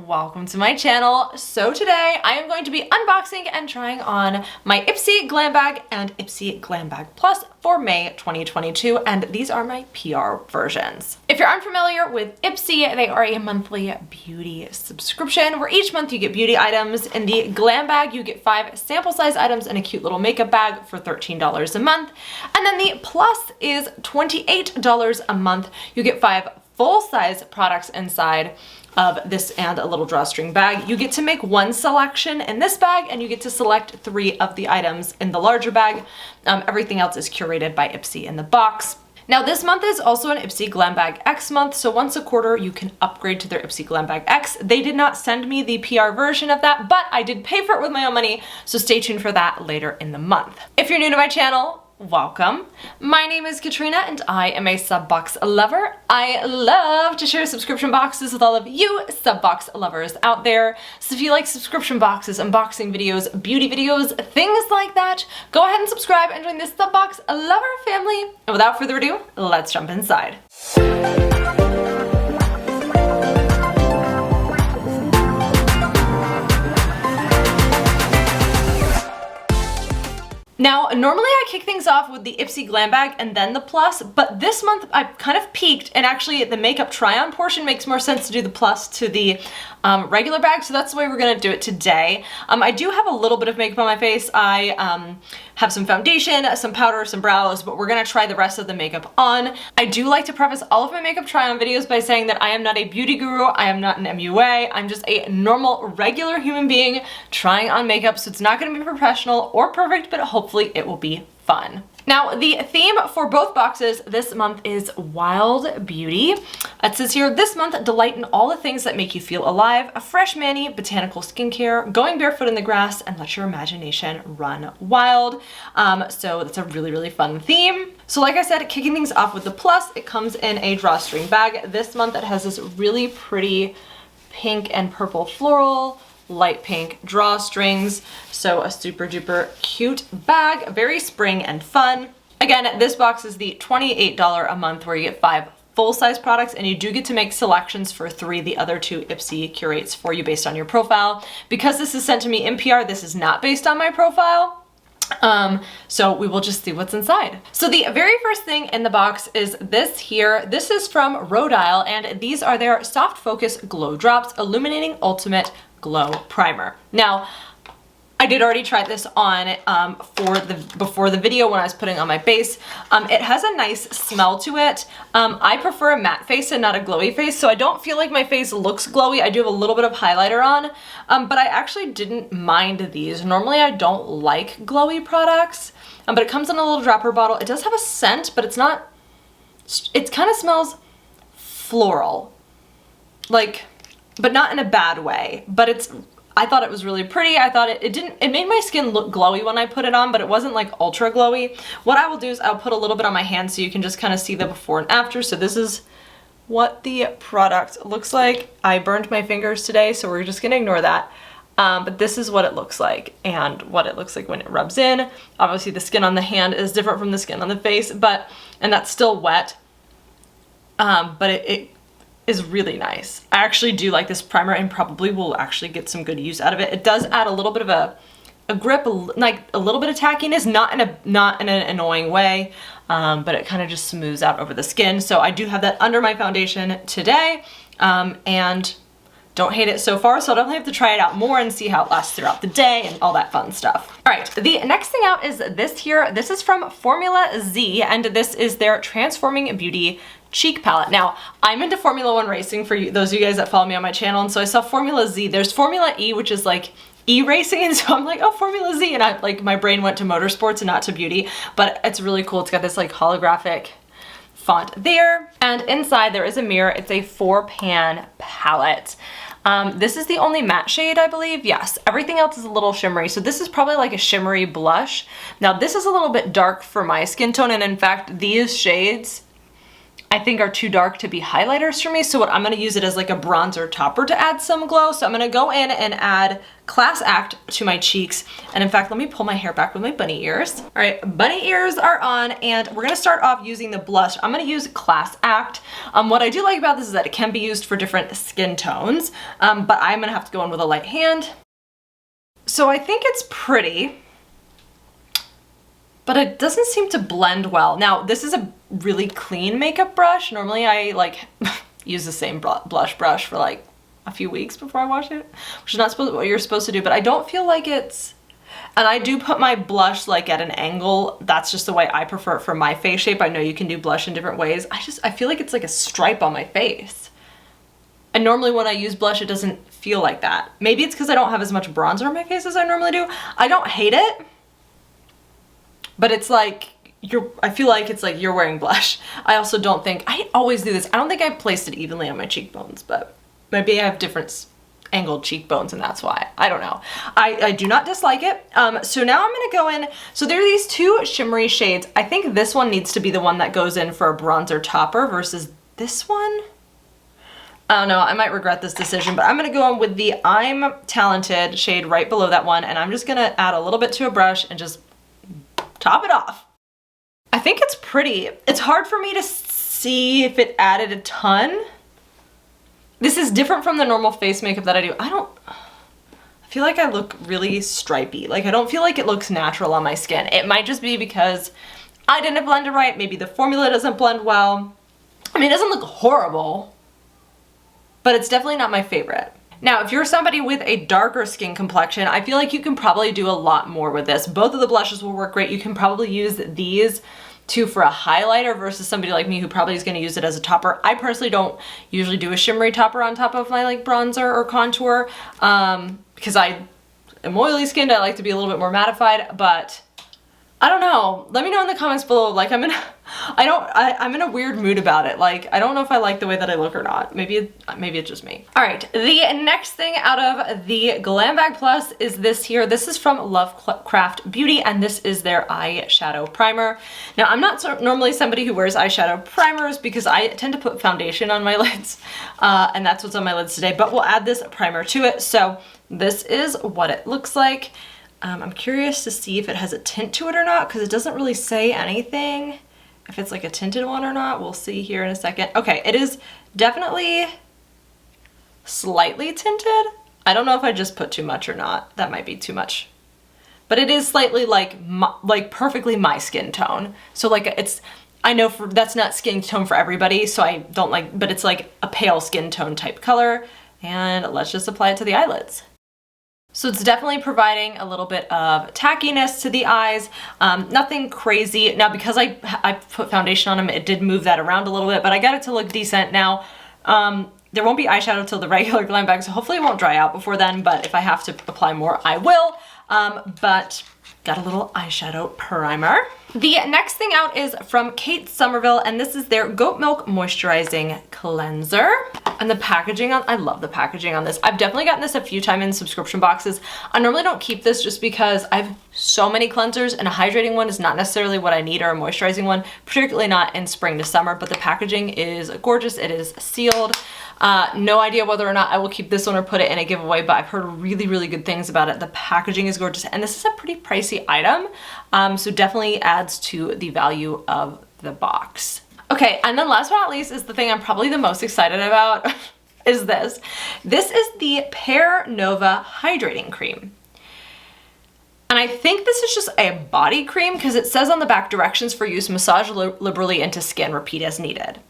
welcome to my channel. So today I am going to be unboxing and trying on my Ipsy Glam Bag and Ipsy Glam Bag Plus for May 2022, and these are my PR versions. If you're unfamiliar with Ipsy, they are a monthly beauty subscription where each month you get beauty items. In the Glam Bag, you get 5 sample size items and a cute little makeup bag for $13 a month. And then the Plus is $28 a month. You get 5 full-size products inside of this and a little drawstring bag. You get to make one selection in this bag and you get to select 3 of the items in the larger bag. Everything else is curated by Ipsy in the box. Now this month is also an Ipsy Glam Bag X month, so once a quarter you can upgrade to their Ipsy Glam Bag X. They did not send me the PR version of that, but I did pay for it with my own money, so stay tuned for that later in the month. If you're new to my channel, welcome. My name is Katrina and I am a SubBox lover. I love to share subscription boxes with all of you SubBox lovers out there. So if you like subscription boxes, unboxing videos, beauty videos, things like that, go ahead and subscribe and join this SubBox lover family. And without further ado, let's jump inside. Now, normally I kick things off with the Ipsy Glam Bag and then the Plus, but this month I've kind of peaked, and actually the makeup try-on portion makes more sense to do the Plus to the regular bag, so that's the way we're gonna do it today. I do have a little bit of makeup on my face. I have some foundation, some powder, some brows, but we're gonna try the rest of the makeup on. I do like to preface all of my makeup try-on videos by saying that I am not a beauty guru, I am not an MUA, I'm just a normal, regular human being trying on makeup, so it's not gonna be professional or perfect, but hopefully it will be fun. Now, the theme for both boxes this month is Wild Beauty. It says here, this month, delight in all the things that make you feel alive, a fresh mani, botanical skincare, going barefoot in the grass, and let your imagination run wild. So that's a really, really fun theme. So like I said, kicking things off with the Plus, it comes in a drawstring bag. This month it has this really pretty pink and purple floral, light pink drawstrings, so a super duper cute bag, very spring and fun. Again, this box is the $28 a month where you get 5 full-size products, and you do get to make selections for 3. The other 2 Ipsy curates for you based on your profile. Because this is sent to me in PR, this is not based on my profile. So we will just see what's inside. So the very first thing in the box is this here. This is from Rhode Island, and these are their Soft Focus Glow Drops Illuminating Ultimate Glow Primer. Now, I did already try this on before the video when I was putting on my base. It has a nice smell to it. I prefer a matte face and not a glowy face, so I don't feel like my face looks glowy. I do have a little bit of highlighter on, but I actually didn't mind these. Normally I don't like glowy products, but it comes in a little dropper bottle. It does have a scent, but it's not, it kind of smells floral, like, but not in a bad way, but I thought it was really pretty. I thought it made my skin look glowy when I put it on, but it wasn't like ultra glowy. What I will do is I'll put a little bit on my hand so you can just kind of see the before and after. So this is what the product looks like. I burned my fingers today, so we're just gonna ignore that. But this is what it looks like and what it looks like when it rubs in. Obviously the skin on the hand is different from the skin on the face, and that's still wet, but it is really nice. I actually do like this primer and probably will actually get some good use out of it. It does add a little bit of a grip, like a little bit of tackiness, not in an annoying way, but it kind of just smooths out over the skin. So I do have that under my foundation today, and don't hate it so far, so I'll definitely have to try it out more and see how it lasts throughout the day and all that fun stuff. All right, the next thing out is this here. This is from Formula Z, and this is their Transforming Beauty cheek palette. Now, I'm into Formula 1 racing for you, those of you guys that follow me on my channel, and so I saw Formula Z. There's Formula E, which is like e-racing, and so I'm like, oh, Formula Z, and my brain went to motorsports and not to beauty, but it's really cool. It's got this like holographic font there, and inside there is a mirror. It's a 4-pan palette. This is the only matte shade, I believe. Yes, everything else is a little shimmery. So this is probably like a shimmery blush. Now this is a little bit dark for my skin tone, and in fact, these shades I think are too dark to be highlighters for me. So what I'm gonna use it as like a bronzer topper to add some glow. So I'm gonna go in and add Class Act to my cheeks. And in fact, let me pull my hair back with my bunny ears. All right, bunny ears are on, and we're gonna start off using the blush. I'm gonna use Class Act. What I do like about this is that it can be used for different skin tones, but I'm gonna have to go in with a light hand. So I think it's pretty, but it doesn't seem to blend well. Now, this is a really clean makeup brush. Normally I like use the same blush brush for like a few weeks before I wash it, which is not what you're supposed to do, but I don't feel like it's, and I do put my blush like at an angle. That's just the way I prefer it for my face shape. I know you can do blush in different ways. I feel like it's like a stripe on my face. And normally when I use blush, it doesn't feel like that. Maybe it's because I don't have as much bronzer on my face as I normally do. I don't hate it, but it's like, I feel like it's like you're wearing blush. I also don't think, I always do this. I don't think I placed it evenly on my cheekbones, but maybe I have different angled cheekbones and that's why. I don't know. I do not dislike it. So now I'm gonna go in, so there are these two shimmery shades. I think this one needs to be the one that goes in for a bronzer topper versus this one. I don't know, I might regret this decision, but I'm gonna go in with the I'm Talented shade right below that one, and I'm just gonna add a little bit to a brush and just top it off. I think it's pretty. It's hard for me to see if it added a ton. This is different from the normal face makeup that I do. I feel like I look really stripey. Like I don't feel like it looks natural on my skin. It might just be because I didn't blend it right. Maybe the formula doesn't blend well. I mean, it doesn't look horrible, but it's definitely not my favorite. Now, if you're somebody with a darker skin complexion, I feel like you can probably do a lot more with this. Both of the blushes will work great. You can probably use these two for a highlighter versus somebody like me who probably is gonna use it as a topper. I personally don't usually do a shimmery topper on top of my like bronzer or contour because I am oily skinned. I like to be a little bit more mattified, but I don't know. Let me know in the comments below. Like I'm in a weird mood about it. Like I don't know if I like the way that I look or not. Maybe it's just me. All right, the next thing out of the Glam Bag Plus is this here. This is from Lovecraft Beauty, and this is their eyeshadow primer. Now I'm not normally somebody who wears eyeshadow primers because I tend to put foundation on my lids, and that's what's on my lids today. But we'll add this primer to it. So this is what it looks like. I'm curious to see if it has a tint to it or not because it doesn't really say anything if it's like a tinted one or not. We'll see here in a second. Okay, it is definitely slightly tinted. I don't know if I just put too much or not. That might be too much. But it is slightly like perfectly my skin tone. So like I know that's not skin tone for everybody, so I don't like, but it's like a pale skin tone type color. And let's just apply it to the eyelids. So it's definitely providing a little bit of tackiness to the eyes, nothing crazy. Now because I put foundation on them, it did move that around a little bit, but I got it to look decent. Now, there won't be eyeshadow till the regular Glam Bag, so hopefully it won't dry out before then, but if I have to apply more, I will. But got a little eyeshadow primer. The next thing out is from Kate Somerville, and this is their Goat Milk Moisturizing Cleanser. And the packaging I love the packaging on this. I've definitely gotten this a few times in subscription boxes. I normally don't keep this just because I have so many cleansers, and a hydrating one is not necessarily what I need, or a moisturizing one, particularly not in spring to summer, but the packaging is gorgeous. It is sealed. No idea whether or not I will keep this one or put it in a giveaway, but I've heard really, really good things about it. The packaging is gorgeous, and this is a pretty pricey item, so definitely adds to the value of the box. Okay, and then last but not least is the thing I'm probably the most excited about is this. This is the Pear Nova Hydrating Cream. And I think this is just a body cream because it says on the back, directions for use, massage liberally into skin, repeat as needed.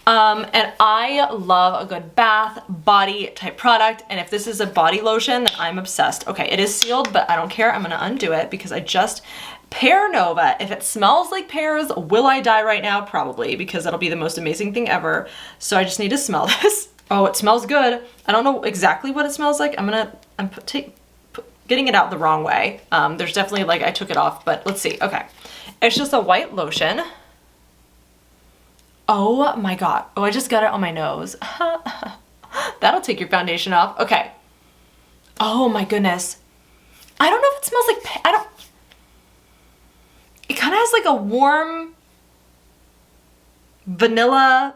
And I love a good bath, body type product. And if this is a body lotion, then I'm obsessed. Okay, it is sealed, but I don't care. I'm gonna undo it because Pear Nova. If it smells like pears, will I die right now? Probably, because that'll be the most amazing thing ever. So I just need to smell this. Oh, it smells good. I don't know exactly what it smells like. I'm getting it out the wrong way. There's definitely like, I took it off, but let's see. Okay. It's just a white lotion. Oh my God. Oh, I just got it on my nose. That'll take your foundation off. Okay. Oh my goodness. I don't know if it smells like, it kind of has like a warm vanilla,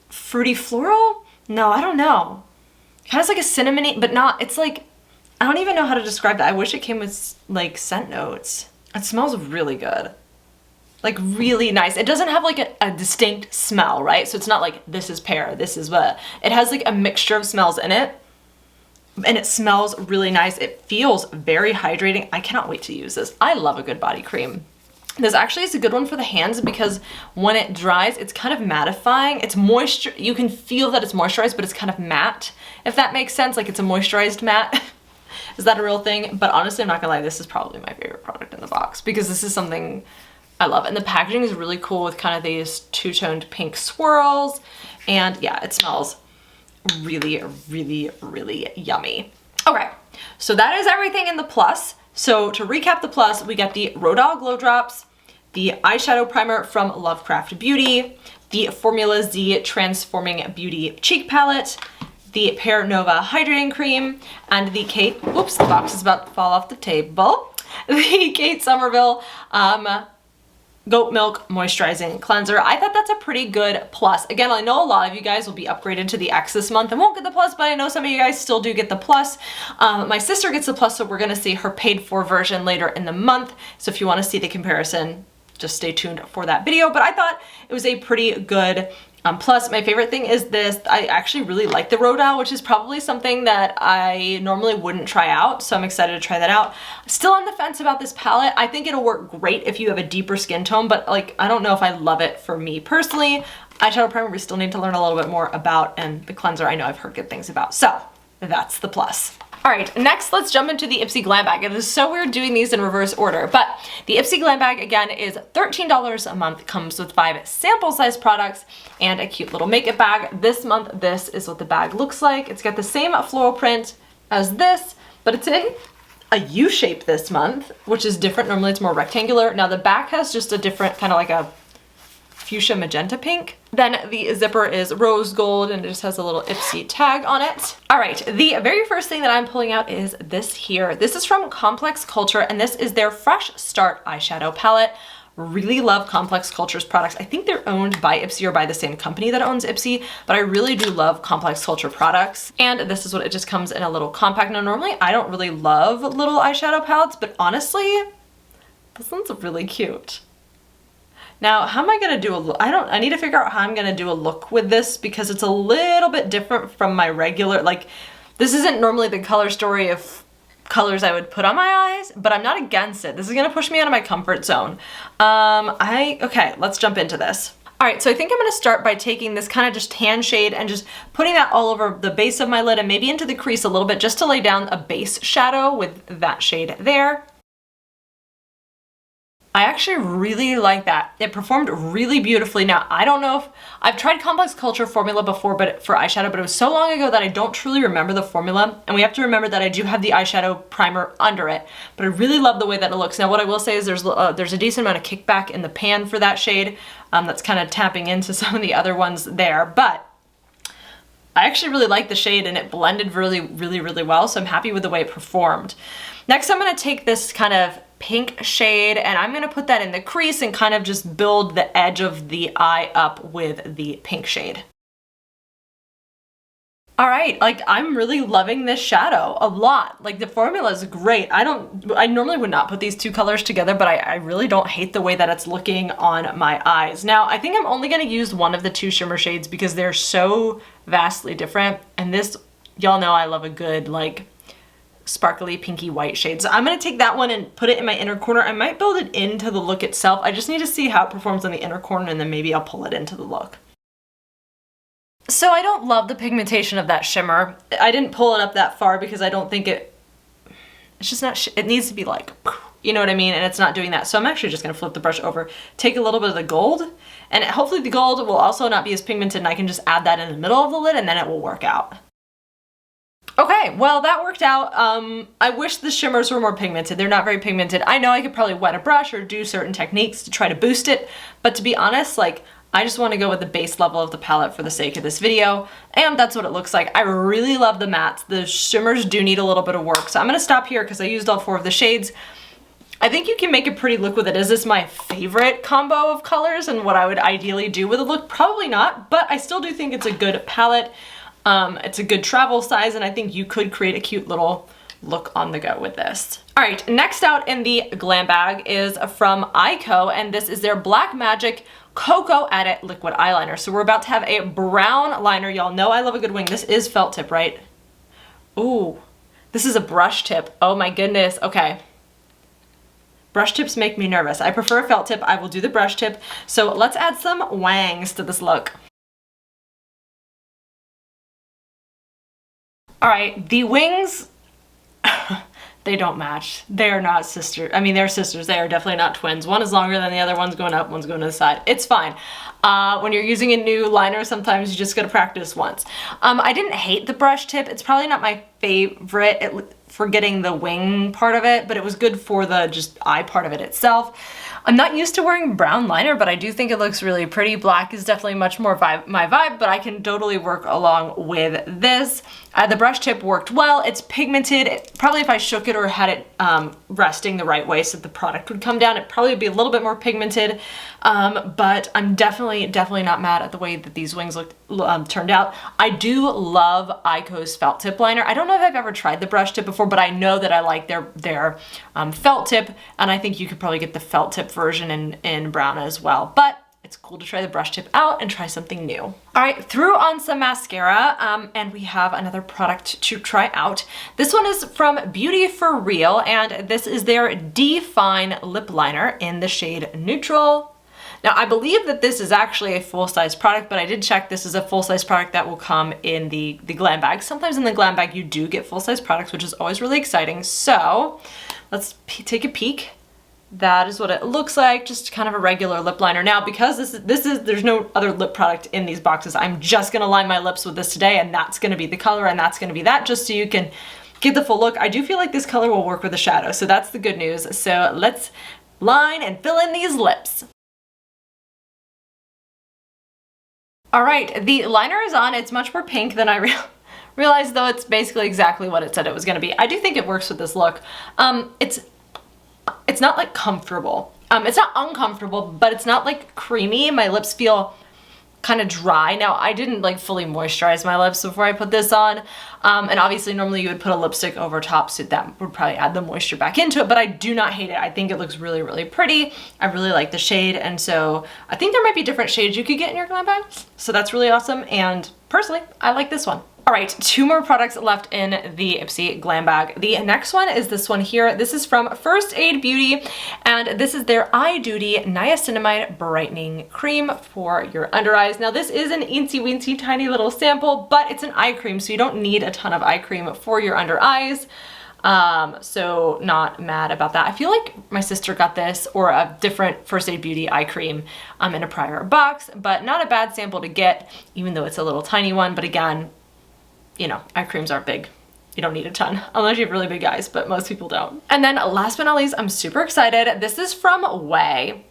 fruity floral? No, I don't know. It has like a cinnamony, but not, it's like, I don't even know how to describe that. I wish it came with like scent notes. It smells really good. Like really nice. It doesn't have like a distinct smell, right? So it's not like this is pear, this is what. It has like a mixture of smells in it. And it smells really nice. It feels very hydrating. I cannot wait to use this. I love a good body cream. This actually is a good one for the hands because when it dries, it's kind of mattifying. It's moisture. You can feel that it's moisturized, but it's kind of matte, if that makes sense. Like it's a moisturized matte. Is that a real thing? But honestly, I'm not gonna lie, this is probably my favorite product in the box because this is something I love. And the packaging is really cool with kind of these two-toned pink swirls. And yeah, it smells really, really, really yummy. Okay, so that is everything in the plus. So to recap the plus, we got the Rodal Glow Drops, the eyeshadow primer from Lovecraft Beauty, the Formula Z Transforming Beauty Cheek Palette, the Pear Nova Hydrating Cream, and the Kate, oops, the box is about to fall off the table, the Kate Somerville Goat Milk Moisturizing Cleanser. I thought that's a pretty good plus. Again, I know a lot of you guys will be upgraded to the X this month and won't get the plus, but I know some of you guys still do get the plus. My sister gets the plus, so we're gonna see her paid for version later in the month. So if you wanna see the comparison, just stay tuned for that video. But I thought it was a pretty good plus. My favorite thing is this. I actually really like the Rodal, which is probably something that I normally wouldn't try out. So I'm excited to try that out. Still on the fence about this palette. I think it'll work great if you have a deeper skin tone, but like, I don't know if I love it for me personally. Eyeshadow primer, we still need to learn a little bit more about, and the cleanser I know I've heard good things about. So that's the plus. All right, next let's jump into the Ipsy Glam Bag. It is so weird doing these in reverse order, but the Ipsy Glam Bag, again, is $13 a month, comes with 5 sample size products and a cute little makeup bag. This month, this is what the bag looks like. It's got the same floral print as this, but it's in a U shape this month, which is different. Normally it's more rectangular. Now the back has just a different kind of like a fuchsia magenta pink. Then the zipper is rose gold and it just has a little Ipsy tag on it. All right, the very first thing that I'm pulling out is this here. This is from Complex Culture and this is their Fresh Start eyeshadow palette. Really love Complex Culture's products. I think they're owned by Ipsy or by the same company that owns Ipsy, but I really do love Complex Culture products. And this is what it just comes in, a little compact. Now normally I don't really love little eyeshadow palettes, but honestly, this one's really cute. Now, how am I gonna do a look? I need to figure out how I'm gonna do a look with this because it's a little bit different from my regular, like, this isn't normally the color story of colors I would put on my eyes, but I'm not against it. This is gonna push me out of my comfort zone. Okay, let's jump into this. All right, so I think I'm gonna start by taking this kind of just tan shade and just putting that all over the base of my lid and maybe into the crease a little bit just to lay down a base shadow with that shade there. I actually really like that. It performed really beautifully. Now, I don't know if I've tried Complex Culture formula before, but for eyeshadow, but it was so long ago that I don't truly remember the formula. And we have to remember that I do have the eyeshadow primer under it, but I really love the way that it looks. Now, what I will say is there's a decent amount of kickback in the pan for that shade. That's kind of tapping into some of the other ones there, but I actually really like the shade and it blended really, really, really well. So I'm happy with the way it performed. Next, I'm gonna take this kind of pink shade and I'm gonna put that in the crease and kind of just build the edge of the eye up with the pink shade. All right, like I'm really loving this shadow a lot. Like the formula is great. I normally would not put these two colors together, but I really don't hate the way that it's looking on my eyes. Now, I think I'm only gonna use one of the two shimmer shades because they're so vastly different. And this, y'all know I love a good like sparkly pinky white shade. So I'm gonna take that one and put it in my inner corner. I might build it into the look itself. I just need to see how it performs on the inner corner and then maybe I'll pull it into the look. So I don't love the pigmentation of that shimmer. I didn't pull it up that far because I don't think it's just not, it needs to be like, you know what I mean? And it's not doing that. So I'm actually just gonna flip the brush over, take a little bit of the gold, and hopefully the gold will also not be as pigmented and I can just add that in the middle of the lid and then it will work out. Okay, well that worked out. I wish the shimmers were more pigmented. They're not very pigmented. I know I could probably wet a brush or do certain techniques to try to boost it, but to be honest, like I just want to go with the base level of the palette for the sake of this video, and that's what it looks like. I really love the mattes. The shimmers do need a little bit of work, so I'm gonna stop here because I used all 4 of the shades. I think you can make a pretty look with it. Is this my favorite combo of colors and what I would ideally do with a look? Probably not, but I still do think it's a good palette. It's a good travel size, and I think you could create a cute little look on the go with this. All right, next out in the glam bag is from Ico, and this is their Black Magic Coco Edit Liquid Eyeliner. So we're about to have a brown liner. Y'all know I love a good wing. This is felt tip, right? Ooh, this is a brush tip. Oh my goodness, okay. Brush tips make me nervous. I prefer a felt tip. I will do the brush tip. So let's add some wangs to this look. All right, the wings, they don't match. They are not sisters. I mean, they're sisters. They are definitely not twins. One is longer than the other. One's going up, one's going to the side. It's fine. When you're using a new liner, sometimes you just gotta practice once. I didn't hate the brush tip. It's probably not my favorite for getting the wing part of it, but it was good for the just eye part of it itself. I'm not used to wearing brown liner, but I do think it looks really pretty. Black is definitely much more my vibe, but I can totally work along with this. The brush tip worked well. It's pigmented. Probably if I shook it or had it resting the right way so that the product would come down, it probably would be a little bit more pigmented, but I'm definitely not mad at the way that these wings turned out. I do love Ico's felt tip liner. I don't know if I've ever tried the brush tip before, but I know that I like their felt tip, and I think you could probably get the felt tip version in brown as well. But it's cool to try the brush tip out and try something new. All right, threw on some mascara, and we have another product to try out. This one is from Beauty For Real, and this is their Define Lip Liner in the shade Neutral. Now, I believe that this is actually a full-size product, but I did check this is a full-size product that will come in the glam bag. Sometimes in the glam bag you do get full-size products, which is always really exciting. So let's take a peek. That is what it looks like, just kind of a regular lip liner. Now, because there's no other lip product in these boxes, I'm just gonna line my lips with this today, and that's gonna be the color, and that's gonna be that, just so you can get the full look. I do feel like this color will work with the shadow, so that's the good news. So let's line and fill in these lips. All right, the liner is on. It's much more pink than I realized, though it's basically exactly what it said it was gonna be. I do think it works with this look. It's not like comfortable. It's not uncomfortable, but it's not like creamy. My lips feel kind of dry. Now, I didn't like fully moisturize my lips before I put this on. And obviously normally you would put a lipstick over top, so that would probably add the moisture back into it, but I do not hate it. I think it looks really, really pretty. I really like the shade, and so I think there might be different shades you could get in your glam bag. So that's really awesome, and personally, I like this one. All right, 2 more products left in the Ipsy Glam Bag. The next one is this one here. This is from First Aid Beauty, and this is their Eye Duty Niacinamide Brightening Cream for your under eyes. Now, this is an eensy-weensy tiny little sample, but it's an eye cream, so you don't need a ton of eye cream for your under eyes. So not mad about that. I feel like my sister got this or a different First Aid Beauty eye cream in a prior box, but not a bad sample to get, even though it's a little tiny one. But again, you know, eye creams aren't big. You don't need a ton, unless you have really big eyes, but most people don't. And then last but not least, I'm super excited. This is from Ouai,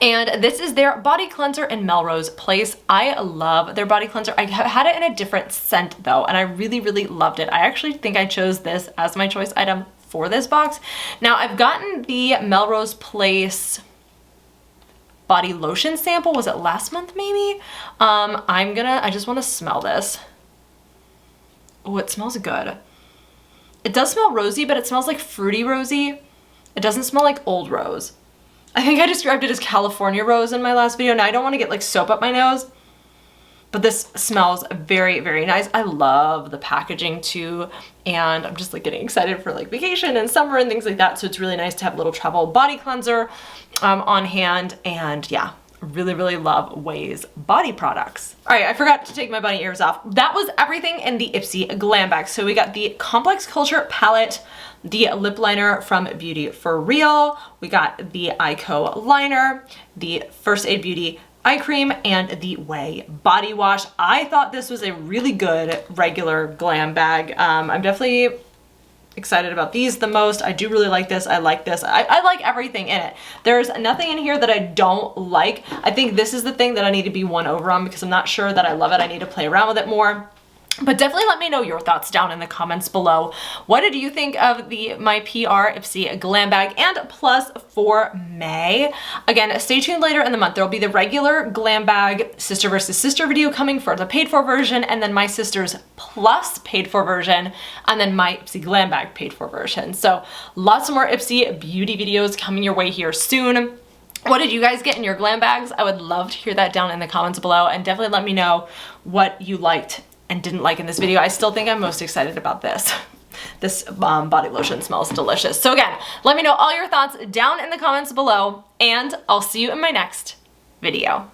and this is their body cleanser in Melrose Place. I love their body cleanser. I had it in a different scent though, and I really, really loved it. I actually think I chose this as my choice item for this box. Now, I've gotten the Melrose Place body lotion sample. Was it last month maybe? I just wanna smell this. Oh, it smells good. It does smell rosy, but it smells like fruity rosy. It doesn't smell like old rose. I think I described it as California rose in my last video. Now, I don't want to get like soap up my nose, but this smells very, very nice. I love the packaging too, and I'm just like getting excited for like vacation and summer and things like that. So it's really nice to have a little travel body cleanser on hand, and yeah. Really, really love Ouai's body products. All right, I forgot to take my bunny ears off. That was everything in the Ipsy Glam Bag. So we got the Complex Culture palette, the lip liner from Beauty For Real, we got the Ico liner, the First Aid Beauty eye cream, and the Ouai body wash. I thought this was a really good regular glam bag. I'm definitely excited about these the most. I do really like this. I like this. I like everything in it. There's nothing in here that I don't like. I think this is the thing that I need to be won over on because I'm not sure that I love it. I need to play around with it more. But definitely let me know your thoughts down in the comments below. What did you think of my PR Ipsy Glam Bag and Plus for May? Again, stay tuned later in the month. There will be the regular Glam Bag sister versus sister video coming for the paid for version, and then my sister's Plus paid for version, and then my Ipsy Glam Bag paid for version. So lots of more Ipsy beauty videos coming your way here soon. What did you guys get in your glam bags? I would love to hear that down in the comments below, and definitely let me know what you liked and didn't like in this video. I still think I'm most excited about this. This body lotion smells delicious. So again, let me know all your thoughts down in the comments below, and I'll see you in my next video.